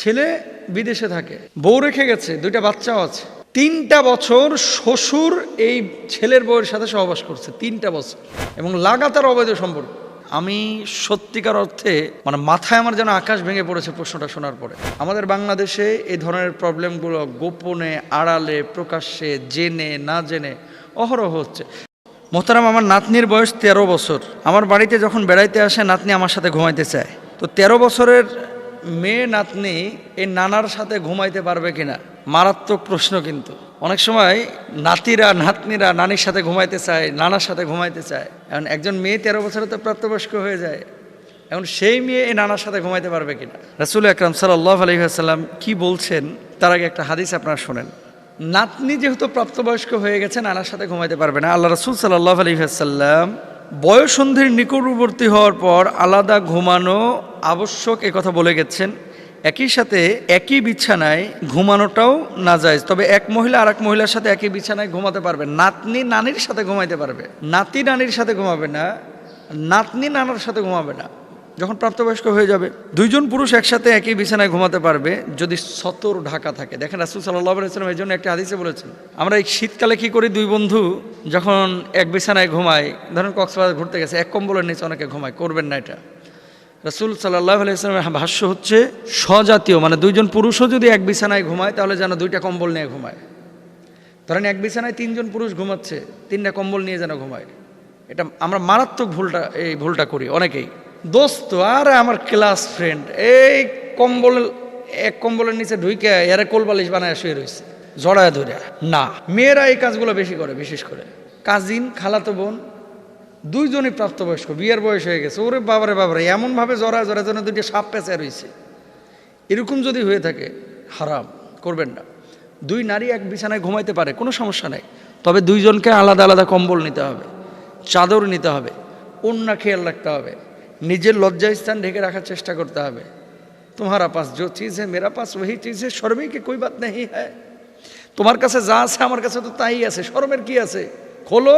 ছেলে বিদেশে থাকে, বউ রেখে গেছে, 2টা বাচ্চাও আছে। 3টা বছর শ্বশুর এই ছেলের বউয়ের সাথে সহবাস করছে, 3টা বছর, এবং লাগাতার অবৈধ সম্পর্ক। আমি সত্যিকার অর্থে মাথায় আমার যেন আকাশ ভেঙে পড়েছে প্রশ্নটা শোনার পরে। আমাদের বাংলাদেশে এই ধরনের প্রবলেমগুলো গোপনে, আড়ালে, প্রকাশ্যে, জেনে না জেনে অহরহ হচ্ছে। মোহতারাম, আমার নাতনির বয়স 13 বছর। আমার বাড়িতে যখন বেড়াইতে আসে নাতনি আমার সাথে ঘুমাইতে চায়। তো 13 বছরের মেয়ে নাতনি এই নানার সাথে ঘুমাইতে পারবে কিনা, মারাত্মক প্রশ্ন। কিন্তু অনেক সময় নাতিরা নাতনিরা নানির সাথে ঘুমাইতে চায়, নানার সাথে ঘুমাইতে চায়। এখন একজন মেয়ে 13 বছরে তো প্রাপ্তবয়স্ক হয়ে যায়, এখন সেই মেয়ে এই নানার সাথে ঘুমাইতে পারবে কিনা। রাসূল আকরাম সাল্লাল্লাহু আলাইহি ওয়াসাল্লাম কি বলছেন তার আগে একটা হাদিস আপনারা শোনেন। নাতনি যেহেতু প্রাপ্তবয়স্ক হয়ে গেছে, নানার সাথে ঘুমাইতে পারবে না। আল্লাহ রাসূল সাল্লাল্লাহু আলাইহি ওয়াসাল্লাম বয়ঃসন্ধির নিকটবর্তী হওয়ার পর আলাদা ঘুমানো আবশ্যক এ কথা বলে গেছেন। একই সাথে একই বিছানায় ঘুমানোটাও নাজায়েজ, তবে এক মহিলা আর এক মহিলার সাথে একই বিছানায় ঘুমাতে পারবে। নাতনি নানির সাথে ঘুমাইতে পারবে, নাতি নানির সাথে ঘুমাবে না, নাতনি নানার সাথে ঘুমাবে না। যখন প্রাপ্তবয়স্ক হয়ে যাবে, 2জন পুরুষ একসাথে একই বিছানায় ঘুমাতে পারবে যদি সতর ঢাকা থাকে। দেখেন রাসূল সাল্লাল্লাহু আলাইহি ওয়াসাল্লাম এই জন্য একটা হাদিসে বলেছেন, আমরা এই শীতকালে কি করি, 2 বন্ধু যখন এক বিছানায় ঘুমায়, ধরেন কক্সবাজার ঘুরতে গেছে, এক কম্বলের নিচে অনেকে ঘুমায়, করবেন না এটা। রাসূল সাল্লাল্লাহু আলাইহি ওয়াসাল্লামের ভাষ্য হচ্ছে স্বজাতীয়, 2জন পুরুষও যদি এক বিছানায় ঘুমায় তাহলে যেন 2টা কম্বল নিয়ে ঘুমায়। ধরেন এক বিছানায় 3জন পুরুষ ঘুমাচ্ছে, 3টা কম্বল নিয়ে যেন ঘুমায়। এটা আমরা মারাত্মক ভুলটা করি অনেকেই। দোস্ত আর আমার ক্লাস ফ্রেন্ড এই এক কম্বলের নিচে ঢুইকে এরা কোলবালিশ বানায় শুয়ে রয়েছে জড়ায় ধরে। না, মেয়েরা এই কাজগুলো বেশি করে, বিশেষ করে কাজিন, খালাতো বোন, 2জনই প্রাপ্তবয়স্ক, বিয়ের বয়স হয়ে গেছে, ওরে বাবারে বাবারে এমনভাবে জড়ায় যেন 2টা সাপ পেঁচা রয়েছে। এরকম যদি হয়ে থাকে হারাম, করবেন না। 2 নারী এক বিছানায় ঘুমাইতে পারে, কোনো সমস্যা নেই, তবে 2জনকে আলাদা আলাদা কম্বল নিতে হবে, চাদর নিতে হবে, ওড়না খেয়াল রাখতে হবে, নিজের লজ্জাস্থান ঢেকে রাখার চেষ্টা করতে হবে। তোমারা পাস जो चीज़ है मेरा पास वही चीज़ है, शर्म की कोई बात नहीं है। তোমার কাছে যা আছে আমার কাছে তো তাই আছে, শরমের কি আছে, খোলো।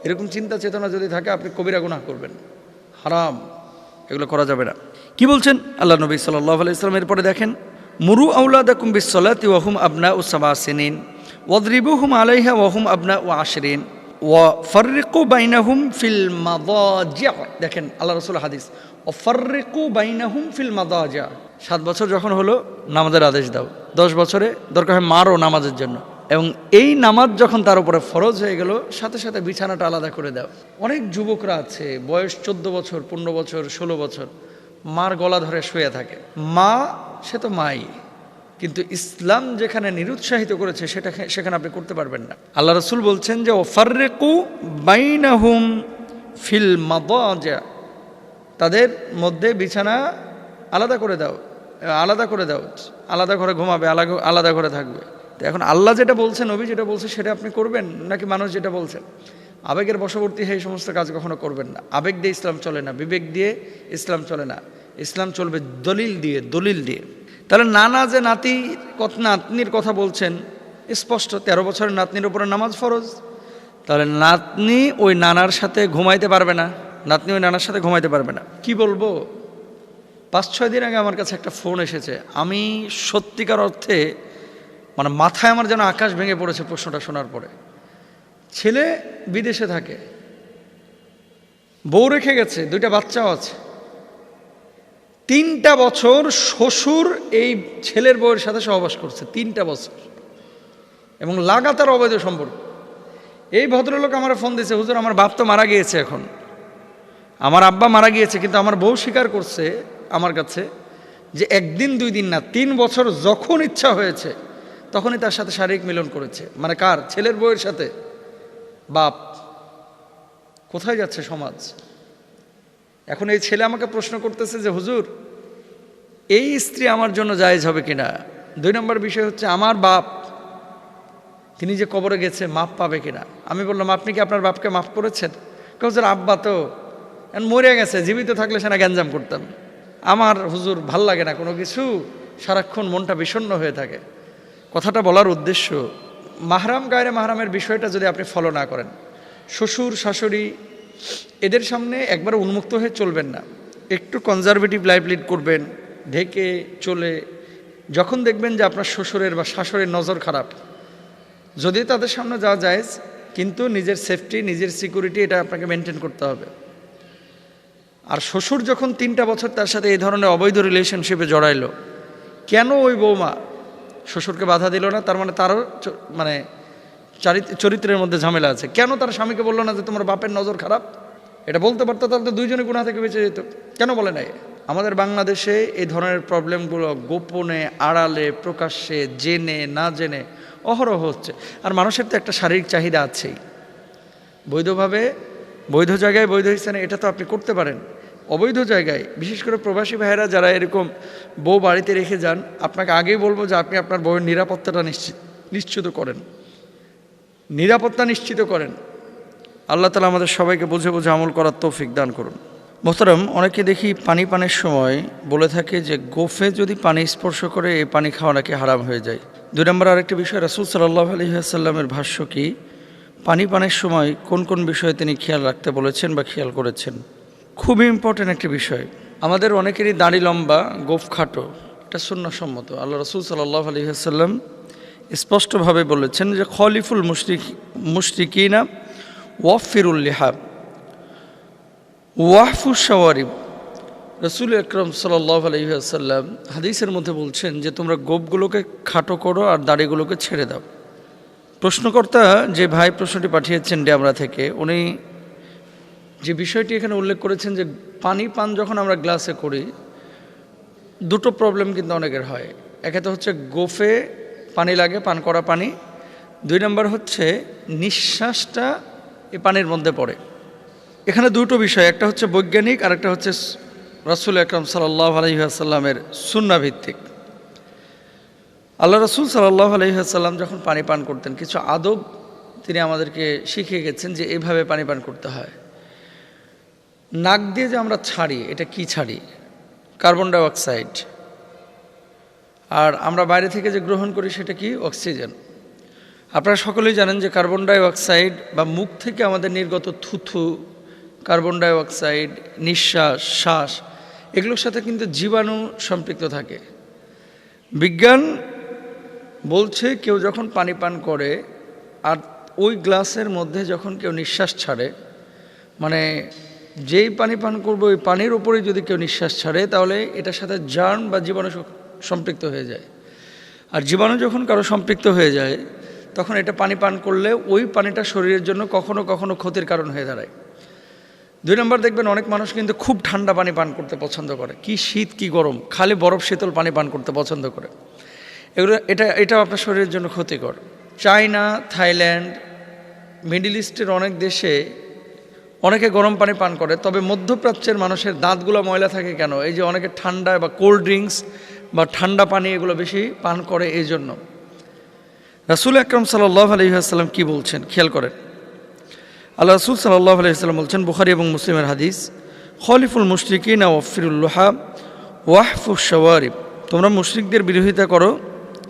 এরকম চিন্তা চেতনা যদি থাকে আপনি কবিরা গুনাহ করবেন, হারাম, এগুলো করা যাবে না। কি বলছেন আল্লাহ নবী সাল্লাল্লাহু আলাইহি ওয়াসাল্লাম? এরপরে দেখেন, মুরু আওলাদাকুম বিসসালাতি ওয়া হুম আবনাউ 7 সিনিন ওয়াদরিবুহুম আলাইহা ওয়া হুম আবনাউ 10 ওয়া ফাররিকু বাইনাহুম ফিল মাদাজি'। দেখেন আল্লাহ রাসূল হাদিস, ওয়া ফাররিকু বাইনাহুম ফিল মাদাজি'। 7 বছর যখন হলো নামাজের আদেশ দাও, 10 বছরে দরকার হয় মারো নামাজের জন্য, এবং এই নামাজ যখন তার উপরে ফরজ হয়ে গেল সাথে সাথে বিছানাটা আলাদা করে দাও। অনেক যুবকরা আছে বয়স 14 বছর, 15 বছর, 16 বছর, মার গলা ধরে শুয়ে থাকে। মা সে তো মাই, কিন্তু ইসলাম যেখানে নিরুৎসাহিত করেছে সেখানে আপনি করতে পারবেন না। আল্লাহ রাসূল বলছেন যে ওয়াফাররিকু বাইনাহুম ফিল মাদাজি', তাদের মধ্যে বিছানা আলাদা করে দাও, আলাদা ঘরে ঘুমাবে, আলাদা ঘরে থাকবে। তো এখন আল্লাহ যেটা বলছেন, নবী যেটা বলছে সেটা আপনি করবেন, নাকি মানুষ যেটা বলছেন? আবেগের বশবর্তী হয়ে এই সমস্ত কাজ কখনো করবেন না। আবেগ দিয়ে ইসলাম চলে না, বিবেক দিয়ে ইসলাম চলে না, ইসলাম চলবে দলিল দিয়ে। তাহলে নানা যে নাতনির কথা বলছেন, স্পষ্ট 13 বছরের নাতনির উপরে নামাজ ফরজ। তাহলে নাতনি ওই নানার সাথে ঘুমাইতে পারবে না, নাতনি ওই নানার সাথে ঘুমাইতে পারবে না। কি বলবো, 5-6 দিন আগে আমার কাছে একটা ফোন এসেছে। আমি সত্যিকার অর্থে মাথায় আমার যেন আকাশ ভেঙে পড়েছে প্রশ্নটা শোনার পরে। ছেলে বিদেশে থাকে, বউ রেখে গেছে, 2টা বাচ্চাও আছে। 3টা বছর শ্বশুর এই ছেলের বউয়ের সাথে সহবাস করছে, 3টা বছর, এবং লাগাতার অবৈধ সম্পর্ক। এই ভদ্রলোক আমার ফোন দিয়েছে, হুজুর আমার বাপ তো মারা গিয়েছে, এখন আমার আব্বা মারা গিয়েছে, কিন্তু আমার বউ স্বীকার করছে আমার কাছে যে 1 দিন 2 দিন না, 3 বছর যখন ইচ্ছা হয়েছে তখনই তার সাথে শারীরিক মিলন করেছে। কার? ছেলের বউয়ের সাথে। বাপ, কোথায় যাচ্ছে সমাজ? এখন এই ছেলে আমাকে প্রশ্ন করতেছে যে হুজুর এই স্ত্রী আমার জন্য জায়েজ হবে কিনা। 2 নম্বর বিষয় হচ্ছে আমার বাপ, তিনি যে কবরে গেছে, মাপ পাবে কিনা। আমি বললাম আপনি কি আপনার বাপকে মাফ করেছেন? হুজুর আব্বা তো মরে গেছে, জীবিত থাকলে সেনা গ্যাঞ্জাম করতাম। আমার হুজুর ভাল লাগে না কোনো কিছু, সারাক্ষণ মনটা বিষণ্ণ হয়ে থাকে। কথাটা বলার উদ্দেশ্য, মাহরাম গায়রে মাহরামের বিষয়টা যদি আপনি ফলো না করেন, শ্বশুর শাশুড়ি এদের সামনে একবার উন্মুক্ত হয়ে চলবেন না, একটু কনজারভেটিভ লাইফ লিড করবেন, ঢেকে চলে যখন দেখবেন যে আপনার শ্বশুরের বা শাশুড়ির নজর খারাপ, যদি তাদের সামনে যাওয়া যায়, কিন্তু নিজের সেফটি, নিজের সিকিউরিটি এটা আপনাকে মেনটেন করতে হবে। আর শ্বশুর যখন 3টা বছর তার সাথে এই ধরনের অবৈধ রিলেশনশিপে জড়াইলো, কেন ওই বৌমা শ্বশুরকে বাধা দিল না? তার মানে তারও মানে চরিত্রের মধ্যে ঝামেলা আছে। কেন তার স্বামীকে বললো না যে তোমার বাপের নজর খারাপ? এটা বলতে পারতো, তাহলে তো দুইজনে গুনাহ থেকে বেঁচে যেত। কেন বলে নাই? আমাদের বাংলাদেশে এই ধরনের প্রবলেমগুলো গোপনে, আড়ালে, প্রকাশ্যে, জেনে না জেনে অহরহ হচ্ছে। আর মানুষের তো একটা শারীরিক চাহিদা আছেই। বৈধভাবে, বৈধ জায়গায়, বৈধ স্থানে এটা তো আপনি করতে পারেন। অবৈধ জায়গায়, বিশেষ করে প্রবাসী ভাইয়েরা যারা এরকম বউ বাড়িতে রেখে যান, আপনাকে আগেই বলবো যে আপনি আপনার বউয়ের নিরাপত্তাটা নিশ্চিত করেন, নিরাপত্তা নিশ্চিত করেন। আল্লাহ তাআলা আমাদের সবাইকে বুঝে বুঝে আমল করার তৌফিক দান করুন। মোহতারাম, অনেকে দেখি পানি পানের সময় বলে থাকে যে গোফে যদি পানি স্পর্শ করে এই পানি খাওয়া নাকি হারাম হয়ে যায়। 2 নম্বর আরেকটি বিষয়, রাসূল সাল্লাল্লাহু আলাইহি ওয়াসাল্লামের ভাষ্য কি, পানি পানের সময় কোন কোন বিষয়ে তিনি খেয়াল রাখতে বলেছেন বা খেয়াল করেছেন। খুবই ইম্পর্ট্যান্ট একটি বিষয়। আমাদের অনেকেরই দাড়ি লম্বা, গোফ খাটো, এটা সুন্নাহসম্মত। আল্লাহ রাসূল সাল্লাল্লাহু আলাইহি ওয়াসাল্লাম স্পষ্টভাবে বলেছেন যে খলিফুল মুশরিকিনা ওয়াফিরুল লিহাব ওয়াহফুশ শাওয়ারিব। রাসূল আকরাম সাল্লাল্লাহু আলাইহি ওয়াসাল্লাম হাদিসের মধ্যে বলছেন যে তোমরা গোফগুলোকে খাটো করো আর দাড়িগুলোকে ছেড়ে দাও। প্রশ্নকর্তা যে ভাই প্রশ্নটি পাঠিয়েছেন ডেমরা থেকে, উনি যে বিষয়টি এখানে উল্লেখ করেছেন যে পানি পান যখন আমরা গ্লাসে করি, 2টো প্রবলেম কিন্তু অনেকের হয়। একে তো হচ্ছে গোফে পানি লাগে, পান করা পানি। 2 নম্বর হচ্ছে নিঃশ্বাসটা এই পানির মধ্যে পড়ে। এখানে 2টো বিষয়, একটা হচ্ছে বৈজ্ঞানিক আর একটা হচ্ছে রাসূল আকরাম সাল্লাল্লাহু আলাইহি ওয়াসাল্লামের সুন্নাহ ভিত্তিক। আল্লাহ রাসূল সাল্লাল্লাহু আলাইহি ওয়াসাল্লাম যখন পানি পান করতেন, কিছু আদব তিনি আমাদেরকে শিখিয়ে গেছেন যে এইভাবে পানি পান করতে হয়। নাক দিয়ে যে আমরা ছাড়ি, এটা কি ছাড়ি? Carbon die oxide. আর আমরা বাইরে থেকে যে গ্রহণ করি সেটা কি? অক্সিজেন। আপনারা সকলেই জানেন যে কার্বন ডাই অক্সাইড বা মুখ থেকে আমাদের নির্গত থুথু, কার্বন ডাই অক্সাইড, নিঃশ্বাস, শ্বাস, এগুলোর সাথে কিন্তু জীবাণু সম্পৃক্ত থাকে। বিজ্ঞান বলছে কেউ যখন পানি পান করে আর ওই গ্লাসের মধ্যে যখন কেউ নিঃশ্বাস ছাড়ে, মানে যেই পানি পান করবে ওই পানির ওপরেই যদি কেউ নিঃশ্বাস ছাড়ে, তাহলে এটার সাথে জার্ম বা জীবাণু সম্পৃক্ত হয়ে যায়। আর জীবাণু যখন কারো সম্পৃক্ত হয়ে যায়, তখন এটা পানি পান করলে ওই পানিটা শরীরের জন্য কখনো কখনো ক্ষতির কারণ হয়ে দাঁড়ায়। 2 নম্বর, দেখবেন অনেক মানুষ কিন্তু খুব ঠান্ডা পানি পান করতে পছন্দ করে, কি শীত কি গরম, খালি বরফ শীতল পানি পান করতে পছন্দ করে। এটাও আপনার শরীরের জন্য ক্ষতিকর। চায়না, থাইল্যান্ড, মিডল ইস্টের অনেক দেশে অনেকে গরম পানি পান করে, তবে মধ্যপ্রাচ্যের মানুষের দাঁতগুলো ময়লা থাকে কেন? এই যে অনেকে ঠান্ডা বা কোল্ড ড্রিঙ্কস বা ঠান্ডা পানি এগুলো বেশি পান করে এই জন্য। রাসূল আকরাম সাল্লাল্লাহু আলাইহি ওয়াসাল্লাম কি বলছেন খেয়াল করেন। আল্লাহ রাসূল সাল্লাল্লাহু আলাইহি ওয়াসাল্লাম বলছেন, বুখারী এবং মুসলিমের হাদিস, খলিফুল মুশরিকিনা ওয়াফিরুল লুহাব ওয়াহফুশ শাওয়ারিব। তোমরা মুশরিকদের বিরোধিতা করো,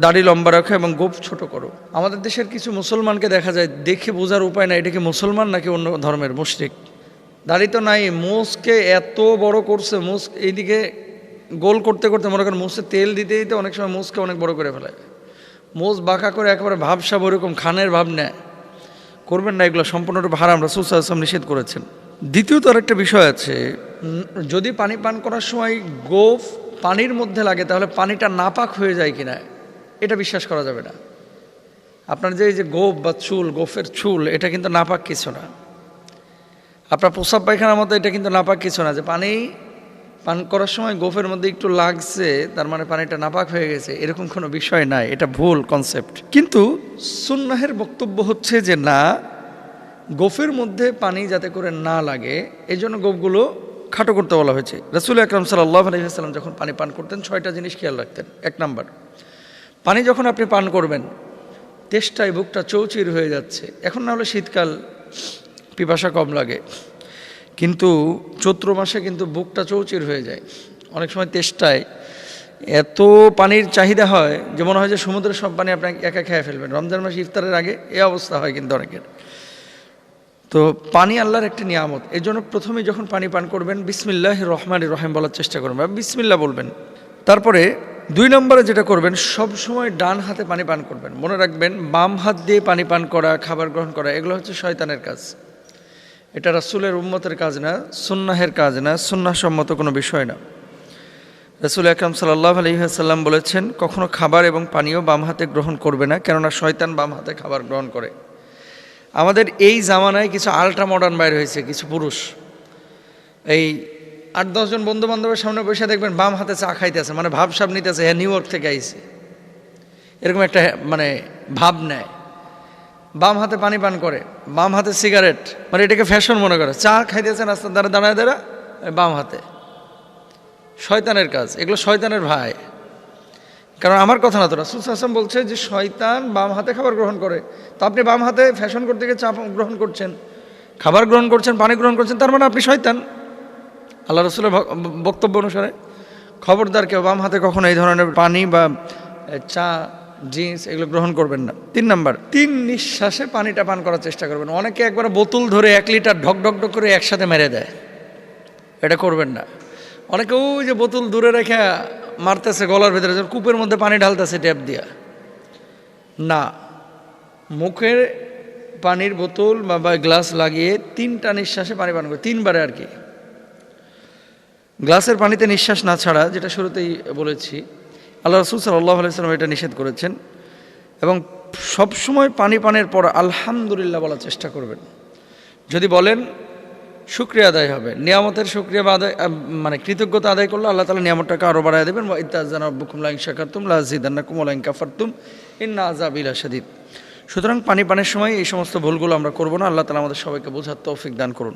দাড়ি লম্বা রাখো এবং গোঁফ ছোট করো। আমাদের দেশের কিছু মুসলমানকে দেখা যায়, দেখে বোঝার উপায় নাই এটা কি মুসলমান নাকি অন্য ধর্মের মুশরিক। দাড়ি তো নাই, মোষকে এত বড় করছে, মোষ এইদিকে গোল করতে করতে মনে করেন মোষে তেল দিতে দিতে অনেক সময় মোষকে অনেক বড় করে ফেলায়। মোষ বাঁকা করে একেবারে ভাবসাব ওরকম খানের ভাব নেয়। করবেন না, এগুলো সম্পূর্ণরূপে হারাম, রাসূল সাল্লাল্লাহু আলাইহি ওয়াসাল্লাম নিষেধ করেছেন। দ্বিতীয়ত আরেকটা বিষয় আছে, যদি পানি পান করার সময় গোঁফ পানির মধ্যে লাগে, তাহলে পানিটা নাপাক হয়ে যায় কিনা এটা বিশ্বাস করা যাবে না। আপনার যে এই যে গোঁফ বা চুল, গোঁফের চুল, এটা কিন্তু নাপাক কিছু না। আপনার প্রস্রাব পায়খানার মতো এটা কিন্তু নাপাক কিছু না। যে পানি পান করার সময় গোঁফের মধ্যে একটু লাগছে তার মানে পানিটা নাপাক হয়ে গেছে, এরকম কোনো বিষয় নাই, এটা ভুল কনসেপ্ট। কিন্তু সুন্নাহের বক্তব্য হচ্ছে যে না, গোঁফের মধ্যে পানি যাতে করে না লাগে এই জন্য গোঁফগুলো খাটো করতে বলা হয়েছে। রাসূল আকরাম সাল্লাল্লাহু আলাইহি ওয়াসাল্লাম যখন পানি পান করতেন 6টা জিনিস খেয়াল রাখতেন। 1 নাম্বার, পানি যখন আপনি পান করবেন তেষ্টায় বুকটা চৌচির হয়ে যাচ্ছে, এখন না হলে শীতকাল পিপাসা কম লাগে, কিন্তু চৈত্র মাসে কিন্তু বুকটা চৌচির হয়ে যায়, অনেক সময় তেষ্টায় এত পানির চাহিদা হয় যে মনে হয় যে সমুদ্রের সব পানি আপনি একা খেয়ে ফেলবেন। রমজান মাস ইফতারের আগে এই অবস্থা হয় কিন্তু অনেকের। তো পানি আল্লাহর একটা নিয়ামত, এই জন্য প্রথমে যখন পানি পান করবেন বিসমিল্লাহির রহমানির রহিম বলার চেষ্টা করবেন, বিসমিল্লাহ বলবেন। তারপরে 2 নম্বরে যেটা করবেন, সব সময় ডান হাতে পানি পান করবেন। মনে রাখবেন, বাম হাত দিয়ে পানি পান করা, খাবার গ্রহণ করা, এগুলো হচ্ছে শয়তানের কাজ। এটা রাসূলের উম্মতের কাজ না, সুন্নাহের কাজ না, সুন্নাহসম্মত কোনো বিষয় না। রাসূল আকরাম সাল্লাল্লাহু আলাইহি ওয়াসাল্লাম বলেছেন, কখনো খাবার এবং পানীয় বাম হাতে গ্রহণ করবে না, কেননা শয়তান বাম হাতে খাবার গ্রহণ করে। আমাদের এই জামানায় কিছু আল্ট্রা মডার্ন বাইর হয়েছে, কিছু পুরুষ এই 8-10 জন বন্ধু বান্ধবের সামনে বসে দেখবেন বাম হাতে চা খাইতেছে, মানে ভাবসাব নিতেছে হ্যাঁ নিউ ইয়র্ক থেকে আইছে, এরকম একটা মানে ভাব নেয়। বাম হাতে পানি পান করে, বাম হাতে সিগারেট, মানে এটাকে ফ্যাশন মনে করে। চা খাইতেছে রাস্তার দ্বারা দাঁড়ায় দাঁড়া বাম হাতে। শয়তানের কাজ, এগুলো শয়তানের ভাই। কারণ আমার কথা না তো, রাসূল সাল্লাল্লাহু আলাইহি ওয়াসাল্লাম বলছে যে শয়তান বাম হাতে খাবার গ্রহণ করে। তো আপনি বাম হাতে ফ্যাশন করতে গিয়ে চা গ্রহণ করছেন, খাবার গ্রহণ করছেন, পানি গ্রহণ করছেন, তার মানে আপনি শয়তান। আল্লাহ রাসূলের বক্তব্য অনুসারে খবরদার কেউ বাম হাতে কখনো এই ধরনের পানি বা চা, ড্রিঙ্কস এগুলো গ্রহণ করবেন না। 3 নাম্বার, 3 নিঃশ্বাসে পানিটা পান করার চেষ্টা করবেন। অনেকে একবার বোতল ধরে 1 লিটার ঢক ঢক ঢক করে একসাথে মেরে দেয়, এটা করবেন না। অনেকে ওই যে বোতল দূরে রেখে মারতেছে গলার ভেতরে, কূপের মধ্যে পানি ঢালতেছে ট্যাপ দিয়া। না, মুখের পানির বোতল বা গ্লাস লাগিয়ে 3টা নিঃশ্বাসে পানি পান করে, 3 বারে আর কি। গ্লাসের পানিতে নিঃশ্বাস না ছাড়া, যেটা শুরুতেই বলেছি, আল্লাহ রাসূল সাল্লাল্লাহু আলাইহি ওয়াসাল্লাম এটা নিষেধ করেছেন। এবং সবসময় পানি পানের পর আলহামদুলিল্লাহ বলার চেষ্টা করবেন। যদি বলেন শুকরিয়া আদায় হবে, নিয়ামতের শুকরিয়া আদায়, মানে কৃতজ্ঞতা আদায় করলে আল্লাহ তাআলা নিয়ামতটাকে আরও বাড়ায় দেবেন। ওয়া ইত্তাযানা রাব্বুকুম লা ইন শাকারতুম লা আযীদান্নাকুম ওয়া লা ইন কাফারতুম ইন্না আযাবি লাশাদীদ। সুতরাং পানি পানের সময় এই সমস্ত ভুলগুলো আমরা করব না। আল্লাহ তাআলা আমাদের সবাইকে বোঝার তৌফিক দান করুন।